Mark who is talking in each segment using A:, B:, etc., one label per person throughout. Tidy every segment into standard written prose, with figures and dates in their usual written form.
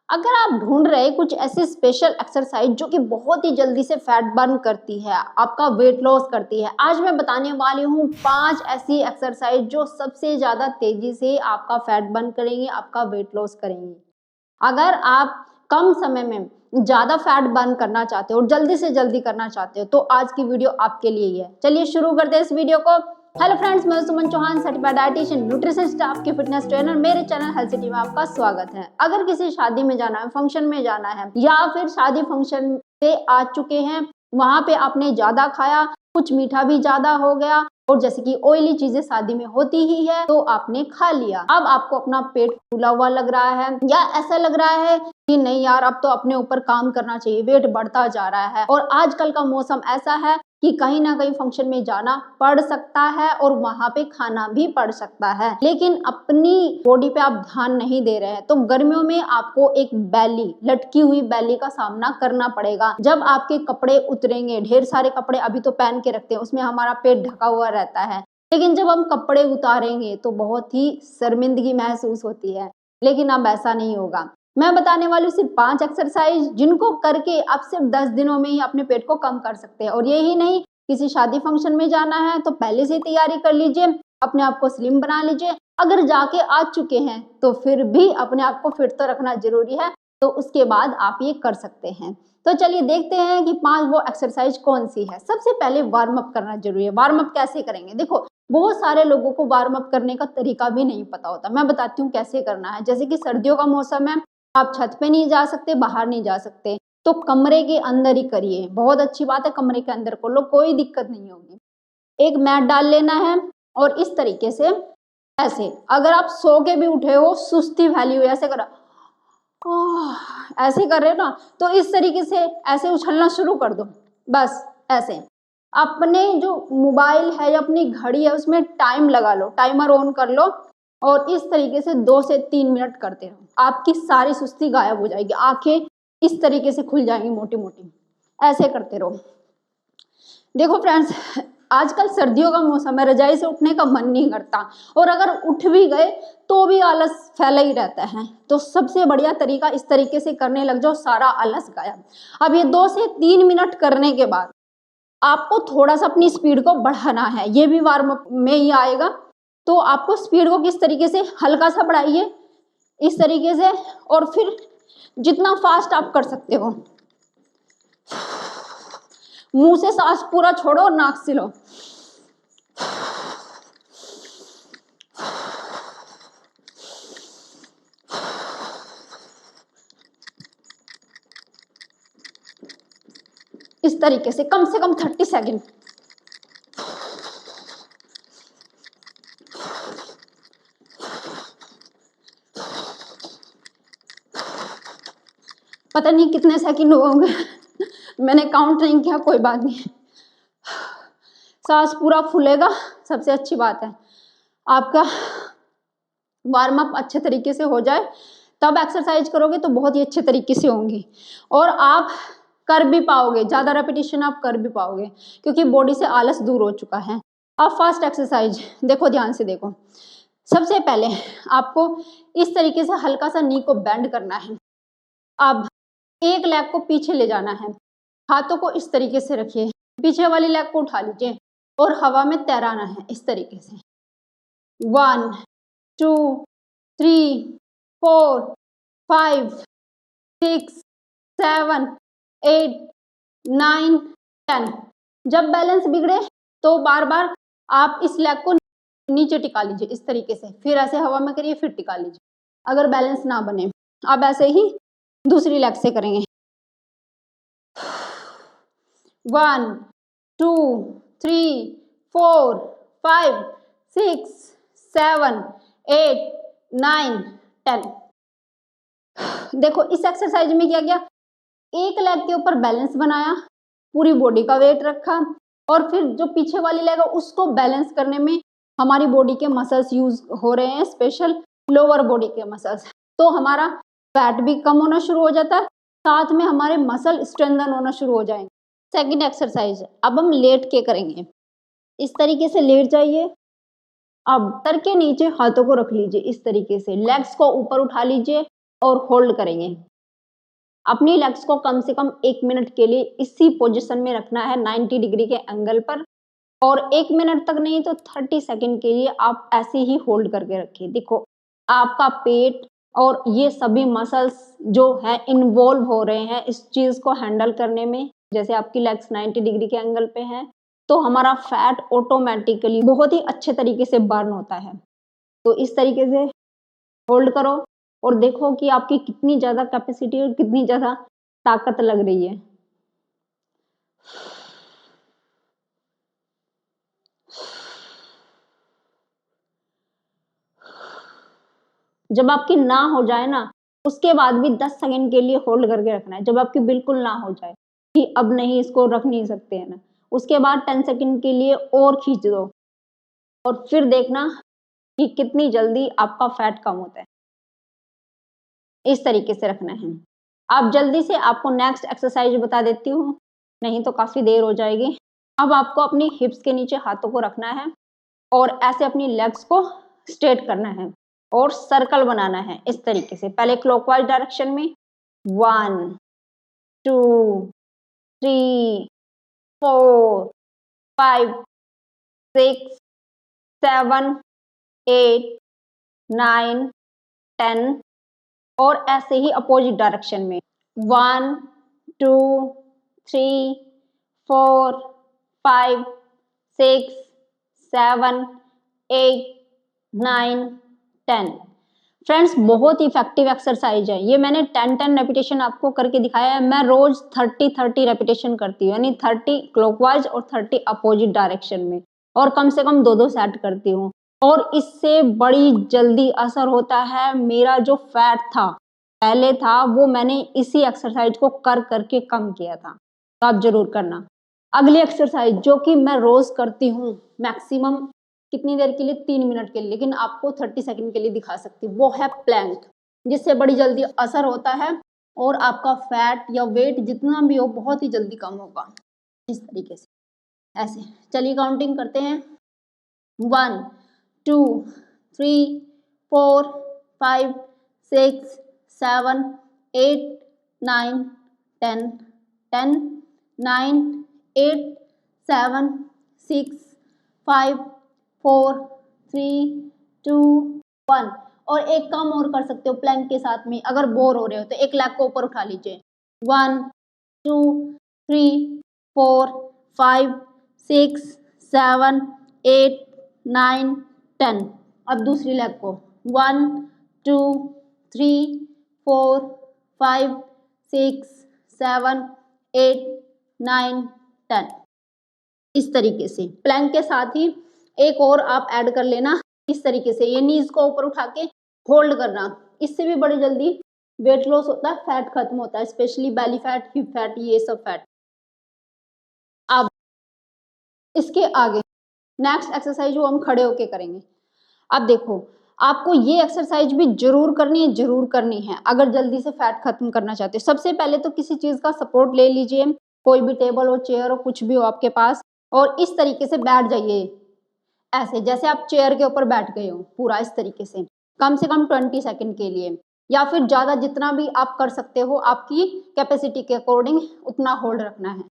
A: अगर आप ढूंढ रहे कुछ ऐसी स्पेशल एक्सरसाइज जो कि बहुत ही जल्दी से फैट बर्न करती है, आपका वेट लॉस करती है, आज मैं बताने वाली हूँ 5 ऐसी एक्सरसाइज जो सबसे ज्यादा तेजी से आपका फैट बर्न करेंगी, आपका वेट लॉस करेंगी। अगर आप कम समय में ज्यादा फैट बर्न करना चाहते हो और जल्दी से जल्दी करना चाहते हो तो आज की वीडियो आपके लिए ही है। चलिए शुरू करते हैं इस वीडियो को। हेलो फ्रेंड्स, मैं सुमन चौहान, सर्टिफाइड डाइटिशियन, न्यूट्रिशनिस्ट, आपके फिटनेस ट्रेनर। मेरे चैनल हेल्थ सिटी में आपका स्वागत है। अगर किसी शादी में जाना है, फंक्शन में जाना है या फिर शादी फंक्शन से आ चुके हैं, वहां पे आपने ज्यादा खाया, कुछ मीठा भी ज्यादा हो गया और जैसे कि ऑयली चीजें शादी में होती ही है तो आपने खा लिया। अब आपको अपना पेट फूला हुआ लग रहा है या ऐसा लग रहा है कि नहीं यार, अब तो अपने ऊपर काम करना चाहिए, वेट बढ़ता जा रहा है। और आजकल का मौसम ऐसा है कि कहीं ना कहीं फंक्शन में जाना पड़ सकता है और वहां पे खाना भी पड़ सकता है, लेकिन अपनी बॉडी पे आप ध्यान नहीं दे रहे हैं तो गर्मियों में आपको एक बैली, लटकी हुई बैली का सामना करना पड़ेगा। जब आपके कपड़े उतरेंगे, ढेर सारे कपड़े अभी तो पहन के रखते हैं, उसमें हमारा पेट ढका हुआ रहता है, लेकिन जब हम कपड़े उतारेंगे तो बहुत ही शर्मिंदगी महसूस होती है। लेकिन अब ऐसा नहीं होगा। मैं बताने वाली सिर्फ 5 एक्सरसाइज जिनको करके आप सिर्फ 10 दिनों में ही अपने पेट को कम कर सकते हैं। और यही नहीं, किसी शादी फंक्शन में जाना है तो पहले से तैयारी कर लीजिए, अपने आप को स्लिम बना लीजिए। अगर जाके आ चुके हैं तो फिर भी अपने आप को फिट तो रखना जरूरी है, तो उसके बाद आप ये कर सकते हैं। तो चलिए देखते हैं कि 5 वो एक्सरसाइज कौन सी है। सबसे पहले वार्म अप करना जरूरी है। वार्म अप कैसे करेंगे? देखो, बहुत सारे लोगों को वार्म अप करने का तरीका भी नहीं पता होता। मैं बताती हूँ कैसे करना है। जैसे कि सर्दियों का मौसम है, आप छत पे नहीं जा सकते, बाहर नहीं जा सकते, तो कमरे के अंदर ही करिए। बहुत अच्छी बात है, कमरे के अंदर कर लो, कोई दिक्कत नहीं होगी। एक मैट डाल लेना है और इस तरीके से ऐसे, अगर आप सो के भी उठे हो, सुस्ती फैली हुई, ऐसे करो, ऐसे कर रहे हो ना, तो इस तरीके से ऐसे उछलना शुरू कर दो। बस ऐसे अपने जो मोबाइल है या अपनी घड़ी है उसमें टाइम लगा लो, टाइमर ऑन कर लो और इस तरीके से 2 से 3 मिनट करते रहो। आपकी सारी सुस्ती गायब हो जाएगी, आंखें इस तरीके से खुल जाएंगी मोटी मोटी। ऐसे करते रहो। देखो फ्रेंड्स, आजकल सर्दियों का मौसम है, रजाई से उठने का मन नहीं करता और अगर उठ भी गए तो भी आलस फैला ही रहता है। तो सबसे बढ़िया तरीका, इस तरीके से करने लग जाओ, सारा आलस गायब। अब ये 2 से 3 मिनट करने के बाद आपको थोड़ा सा अपनी स्पीड को बढ़ाना है, ये भी वार्म अप में ही आएगा। तो आपको स्पीड को किस तरीके से, हल्का सा बढ़ाइए इस तरीके से, और फिर जितना फास्ट आप कर सकते हो, मुंह से सांस पूरा छोड़ो और नाक से लो। इस तरीके से कम 30 सेकंड। पता नहीं कितने सेकंड होंगे, मैंने काउंट नहीं किया, कोई बात नहीं। सांस पूरा फूलेगा, सबसे अच्छी बात है। आपका वार्म अप अच्छे तरीके से हो जाए तब एक्सरसाइज करोगे तो बहुत ही अच्छे तरीके से होंगी और आप कर भी पाओगे, ज्यादा रेपिटेशन आप कर भी पाओगे क्योंकि बॉडी से आलस दूर हो चुका है। अब फास्ट एक्सरसाइज देखो, ध्यान से देखो। सबसे पहले आपको इस तरीके से हल्का सा नी को बेंड करना है। अब एक लेग को पीछे ले जाना है, हाथों को इस तरीके से रखिए, पीछे वाली लेग को उठा लीजिए और हवा में तैराना है इस तरीके से। 1 2 3 4 5 6 7 8 9 10। जब बैलेंस बिगड़े तो बार बार आप इस लेग को नीचे टिका लीजिए इस तरीके से, फिर ऐसे हवा में करिए, फिर टिका लीजिए। अगर बैलेंस ना बने, अब ऐसे ही दूसरी लेग से करेंगे। 1 2 3 4 5 6 7 8 9 10। देखो इस एक्सरसाइज में क्या किया, एक लेग के ऊपर बैलेंस बनाया, पूरी बॉडी का वेट रखा और फिर जो पीछे वाली लेग है उसको बैलेंस करने में हमारी बॉडी के मसल्स यूज हो रहे हैं, स्पेशल लोअर बॉडी के मसल्स। तो हमारा फैट भी कम होना शुरू हो जाता है, साथ में हमारे मसल स्ट्रेंथन होना शुरू हो जाएंगे। सेकंड एक्सरसाइज, अब हम लेट के करेंगे। इस तरीके से लेट जाइए, अब सर के नीचे हाथों को रख लीजिए इस तरीके से, लेग्स को ऊपर उठा लीजिए और होल्ड करेंगे। अपनी लेग्स को कम से कम 1 मिनट के लिए इसी पोजीशन में रखना है 90 डिग्री के एंगल पर, और 1 मिनट तक नहीं तो 30 सेकंड के लिए आप ऐसे ही होल्ड करके रखिए। देखो आपका पेट और ये सभी मसल्स जो है इन्वॉल्व हो रहे हैं इस चीज को हैंडल करने में। जैसे आपकी लेग्स 90 डिग्री के एंगल पे है तो हमारा फैट ऑटोमेटिकली बहुत ही अच्छे तरीके से बर्न होता है। तो इस तरीके से होल्ड करो और देखो कि आपकी कितनी ज़्यादा कैपेसिटी और कितनी ज़्यादा ताकत लग रही है। जब आपकी ना हो जाए ना उसके बाद भी 10 सेकंड के लिए होल्ड करके रखना है। जब आपकी बिल्कुल ना हो जाए कि अब नहीं इसको रख नहीं सकते हैं ना, उसके बाद 10 सेकंड के लिए और खींच दो और फिर देखना कि कितनी जल्दी आपका फैट कम होता है। इस तरीके से रखना है। अब जल्दी से आपको नेक्स्ट एक्सरसाइज बता देती हूँ, नहीं तो काफ़ी देर हो जाएगी। अब आपको अपनी हिप्स के नीचे हाथों को रखना है और ऐसे अपनी लेग्स को स्ट्रेट करना है और सर्कल बनाना है इस तरीके से। पहले क्लॉकवाइज डायरेक्शन में 1 2 3 4 5 6 7 8 9 10 और ऐसे ही अपोजिट डायरेक्शन में 1 2 3 4 5 6 7 8 9 10। फ्रेंड्स बहुत इफेक्टिव एक्सरसाइज है ये। मैंने 10 रेपिटेशन आपको करके दिखाया है। मैं रोज 30 रेपिटेशन करती हूँ, यानी 30 क्लॉकवाइज और 30 अपोजिट डायरेक्शन में, और कम से कम 2-2 सेट करती हूँ। और इससे बड़ी जल्दी असर होता है। मेरा जो फैट था पहले था वो मैंने इसी एक्सरसाइज को कर करके कम किया था। तो आप जरूर करना। अगली एक्सरसाइज जो कि मैं रोज करती हूँ मैक्सिमम कितनी देर के लिए, 3 मिनट के लिए, लेकिन आपको 30 सेकंड के लिए दिखा सकती हूँ, वो है प्लैंक, जिससे बड़ी जल्दी असर होता है और आपका फैट या वेट जितना भी हो बहुत ही जल्दी कम होगा। इस तरीके से ऐसे चलिए काउंटिंग करते हैं। 1 2 3 4 5 6 7 8 9 10 10 9 8 7 6 5 4 3 2 1। और एक काम और कर सकते हो प्लैंक के साथ में, अगर बोर हो रहे हो तो एक लेग को ऊपर उठा लीजिए। 1 2 3 4 5 6 7 8 9 10। अब दूसरी लेग को 1 2 3 4 5 6 7 8 9 10। इस तरीके से प्लैंक के साथ ही एक और आप ऐड कर लेना इस तरीके से, ये नीज को ऊपर उठा के होल्ड करना। इससे भी बड़ी जल्दी वेट लॉस होता है, फैट खत्म होता है, specially belly fat, hip fat, ये सब फैट। अब इसके आगे नेक्स्ट एक्सरसाइज वो हम खड़े होके करेंगे। अब देखो आपको ये एक्सरसाइज भी जरूर करनी है अगर जल्दी से फैट खत्म करना चाहते हो। सबसे पहले तो किसी चीज का सपोर्ट ले लीजिए, कोई भी टेबल हो, चेयर हो, कुछ भी हो आपके पास, और इस तरीके से बैठ जाइए ऐसे जैसे आप चेयर के ऊपर बैठ गए हो, पूरा इस तरीके से कम 20 सेकंड के लिए, या फिर ज्यादा जितना भी आप कर सकते हो आपकी कैपेसिटी के अकॉर्डिंग उतना होल्ड रखना है।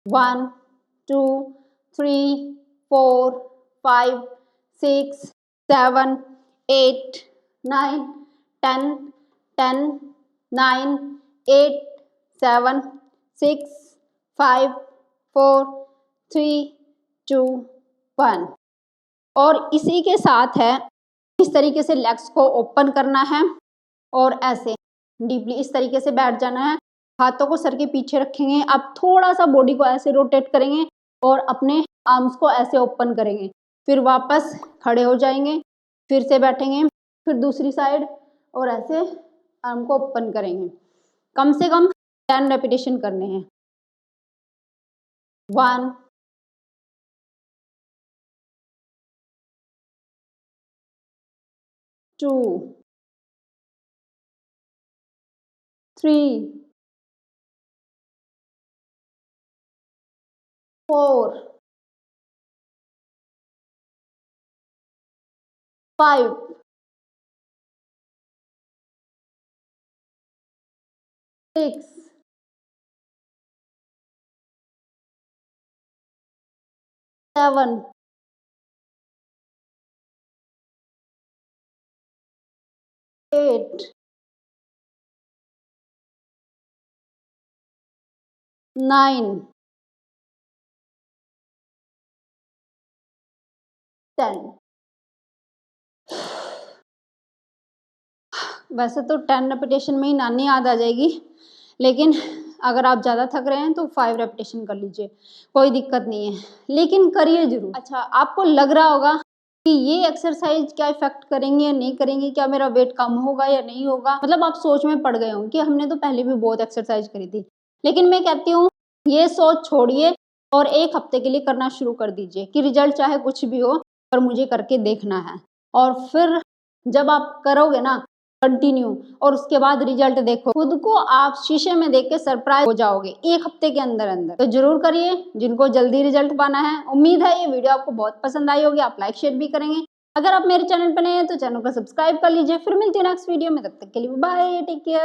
A: 1 2 3 4 5 6 7 8 9 10 10 9 8 7 6 5 4 3 2 1। और इसी के साथ है इस तरीके से लेग्स को ओपन करना है और ऐसे डीपली इस तरीके से बैठ जाना है। हाथों को सर के पीछे रखेंगे, आप थोड़ा सा बॉडी को ऐसे रोटेट करेंगे और अपने आर्म्स को ऐसे ओपन करेंगे, फिर वापस खड़े हो जाएंगे, फिर से बैठेंगे, फिर दूसरी साइड और ऐसे आर्म को ओपन करेंगे। कम से कम 10 रेपिटेशन करने हैं। 1 2 3 4 5 6 7, 8, 9, 10। वैसे तो 10 रेपिटेशन में ही नानी याद आ जाएगी, लेकिन अगर आप ज़्यादा थक रहे हैं तो 5 रेपिटेशन कर लीजिए, कोई दिक्कत नहीं है, लेकिन करिए ज़रूर। अच्छा, आपको लग रहा होगा कि ये एक्सरसाइज क्या इफेक्ट करेंगे या नहीं करेंगे, क्या मेरा वेट कम होगा या नहीं होगा, मतलब आप सोच में पड़ गए हो कि हमने तो पहले भी बहुत एक्सरसाइज करी थी। लेकिन मैं कहती हूँ ये सोच छोड़िए और 1 हफ्ते के लिए करना शुरू कर दीजिए कि रिजल्ट चाहे कुछ भी हो, पर मुझे करके देखना है। और फिर जब आप करोगे ना कंटिन्यू, और उसके बाद रिजल्ट देखो, खुद को आप शीशे में देख के सरप्राइज हो जाओगे 1 हफ्ते के अंदर अंदर। तो जरूर करिए जिनको जल्दी रिजल्ट पाना है। उम्मीद है ये वीडियो आपको बहुत पसंद आई होगी, आप लाइक शेयर भी करेंगे। अगर आप मेरे चैनल पर नए हैं तो चैनल को सब्सक्राइब कर लीजिए। फिर मिलती है नेक्स्ट वीडियो में, तब तक के लिए बाय, टेक केयर।